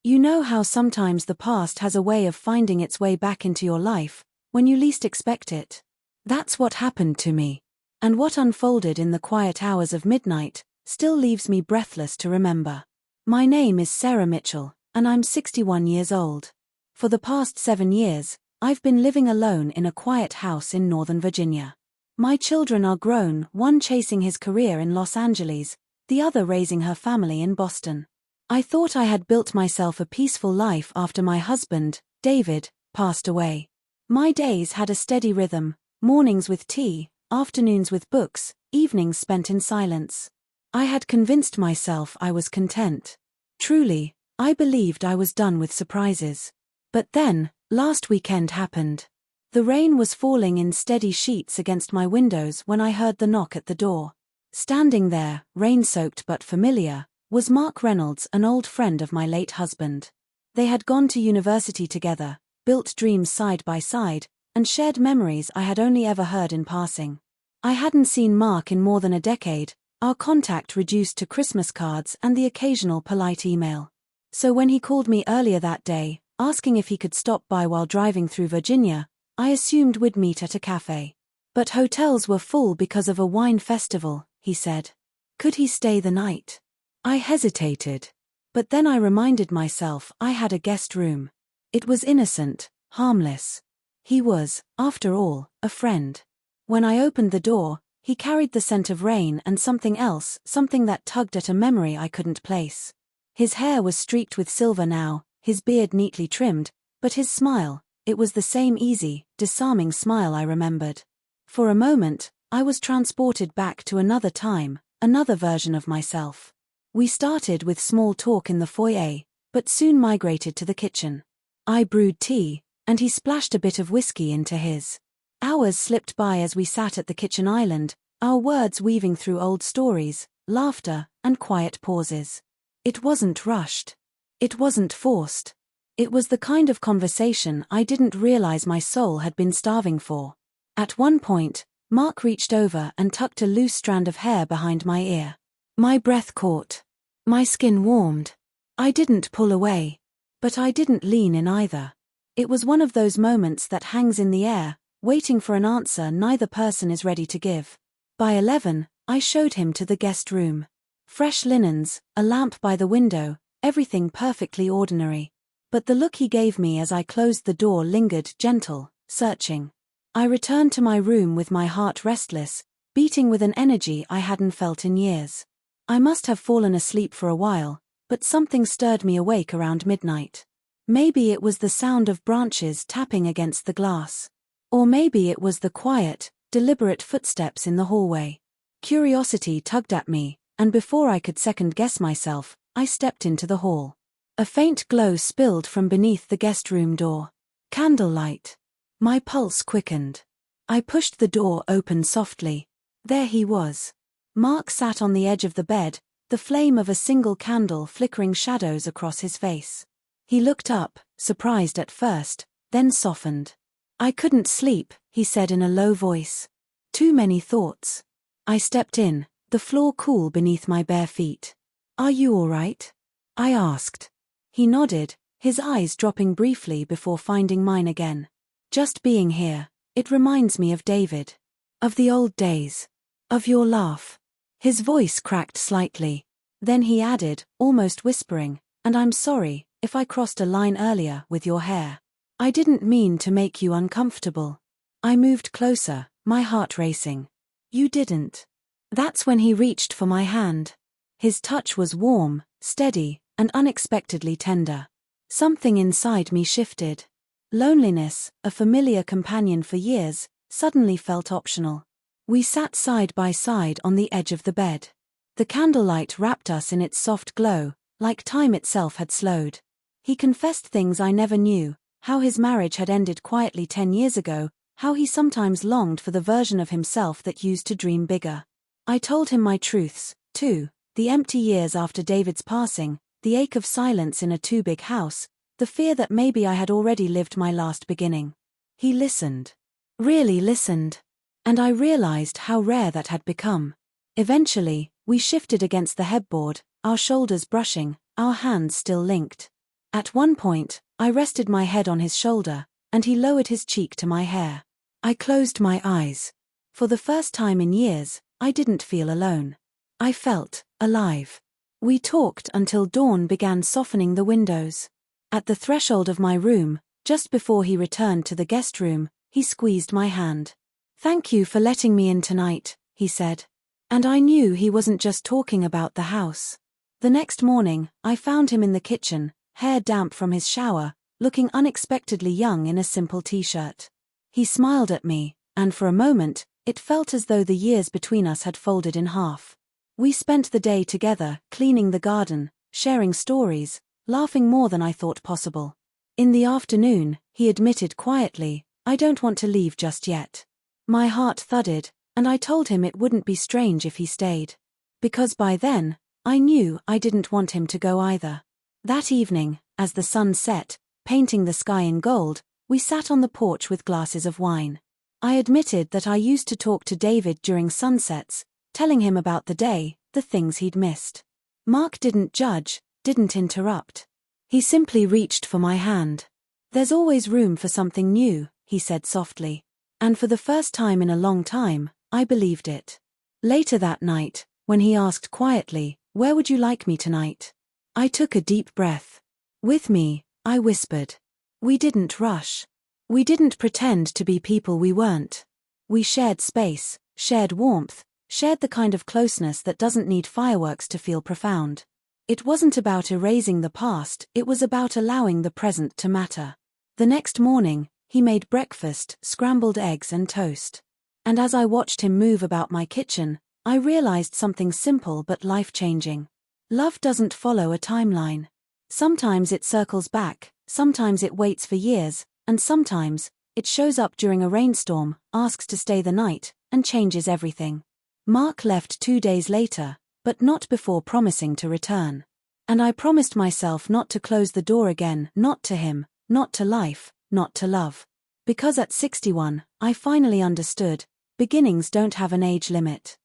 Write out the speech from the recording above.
You know how sometimes the past has a way of finding its way back into your life, when you least expect it? That's what happened to me. And what unfolded in the quiet hours of midnight still leaves me breathless to remember. My name is Sarah Mitchell, and I'm 61 years old. For the past 7 years, I've been living alone in a quiet house in Northern Virginia. My children are grown, one chasing his career in Los Angeles, the other raising her family in Boston. I thought I had built myself a peaceful life after my husband, David, passed away. My days had a steady rhythm, mornings with tea, afternoons with books, evenings spent in silence. I had convinced myself I was content. Truly, I believed I was done with surprises. But then, last weekend happened. The rain was falling in steady sheets against my windows when I heard the knock at the door. Standing there, rain-soaked but familiar, was Mark Reynolds, an old friend of my late husband. They had gone to university together, built dreams side by side, and shared memories I had only ever heard in passing. I hadn't seen Mark in more than a decade, our contact reduced to Christmas cards and the occasional polite email. So when he called me earlier that day, asking if he could stop by while driving through Virginia, I assumed we'd meet at a cafe. But hotels were full because of a wine festival, he said. Could he stay the night? I hesitated. But then I reminded myself I had a guest room. It was innocent, harmless. He was, after all, a friend. When I opened the door, he carried the scent of rain and something else, something that tugged at a memory I couldn't place. His hair was streaked with silver now, his beard neatly trimmed, but his smile, it was the same easy, disarming smile I remembered. For a moment, I was transported back to another time, another version of myself. We started with small talk in the foyer, but soon migrated to the kitchen. I brewed tea, and he splashed a bit of whiskey into his. Hours slipped by as we sat at the kitchen island, our words weaving through old stories, laughter, and quiet pauses. It wasn't rushed. It wasn't forced. It was the kind of conversation I didn't realize my soul had been starving for. At one point, Mark reached over and tucked a loose strand of hair behind my ear. My breath caught. My skin warmed. I didn't pull away. But I didn't lean in either. It was one of those moments that hangs in the air, waiting for an answer neither person is ready to give. By 11, I showed him to the guest room. Fresh linens, a lamp by the window, everything perfectly ordinary. But the look he gave me as I closed the door lingered, gentle, searching. I returned to my room with my heart restless, beating with an energy I hadn't felt in years. I must have fallen asleep for a while, but something stirred me awake around midnight. Maybe it was the sound of branches tapping against the glass. Or maybe it was the quiet, deliberate footsteps in the hallway. Curiosity tugged at me, and before I could second-guess myself, I stepped into the hall. A faint glow spilled from beneath the guest room door. Candlelight. My pulse quickened. I pushed the door open softly. There he was. Mark sat on the edge of the bed, the flame of a single candle flickering shadows across his face. He looked up, surprised at first, then softened. I couldn't sleep, he said in a low voice. Too many thoughts. I stepped in, the floor cool beneath my bare feet. Are you all right? I asked. He nodded, his eyes dropping briefly before finding mine again. Just being here, it reminds me of David. Of the old days. Of your laugh. His voice cracked slightly. Then he added, almost whispering, and I'm sorry if I crossed a line earlier with your hair. I didn't mean to make you uncomfortable. I moved closer, my heart racing. You didn't. That's when he reached for my hand. His touch was warm, steady, and unexpectedly tender. Something inside me shifted. Loneliness, a familiar companion for years, suddenly felt optional. We sat side by side on the edge of the bed. The candlelight wrapped us in its soft glow, like time itself had slowed. He confessed things I never knew, how his marriage had ended quietly 10 years ago, how he sometimes longed for the version of himself that used to dream bigger. I told him my truths, too, the empty years after David's passing, the ache of silence in a too-big house, the fear that maybe I had already lived my last beginning. He listened. Really listened. And I realized how rare that had become. Eventually, we shifted against the headboard, our shoulders brushing, our hands still linked. At one point, I rested my head on his shoulder, and he lowered his cheek to my hair. I closed my eyes. For the first time in years, I didn't feel alone. I felt alive. We talked until dawn began softening the windows. At the threshold of my room, just before he returned to the guest room, he squeezed my hand. "Thank you for letting me in tonight," he said. And I knew he wasn't just talking about the house. The next morning, I found him in the kitchen, hair damp from his shower, looking unexpectedly young in a simple t-shirt. He smiled at me, and for a moment, it felt as though the years between us had folded in half. We spent the day together, cleaning the garden, sharing stories, laughing more than I thought possible. In the afternoon, he admitted quietly, "I don't want to leave just yet." My heart thudded, and I told him it wouldn't be strange if he stayed. Because by then, I knew I didn't want him to go either. That evening, as the sun set, painting the sky in gold, we sat on the porch with glasses of wine. I admitted that I used to talk to David during sunsets, telling him about the day, the things he'd missed. Mark didn't judge, didn't interrupt. He simply reached for my hand. "There's always room for something new," he said softly. And for the first time in a long time, I believed it. Later that night, when he asked quietly, "Where would you like me tonight?" I took a deep breath. "With me," I whispered. We didn't rush. We didn't pretend to be people we weren't. We shared space, shared warmth, shared the kind of closeness that doesn't need fireworks to feel profound. It wasn't about erasing the past, it was about allowing the present to matter. The next morning, he made breakfast, scrambled eggs and toast. And as I watched him move about my kitchen, I realized something simple but life-changing. Love doesn't follow a timeline. Sometimes it circles back, sometimes it waits for years, and sometimes, it shows up during a rainstorm, asks to stay the night, and changes everything. Mark left 2 days later, but not before promising to return. And I promised myself not to close the door again, not to him, not to life, not to love. Because at 61, I finally understood, beginnings don't have an age limit.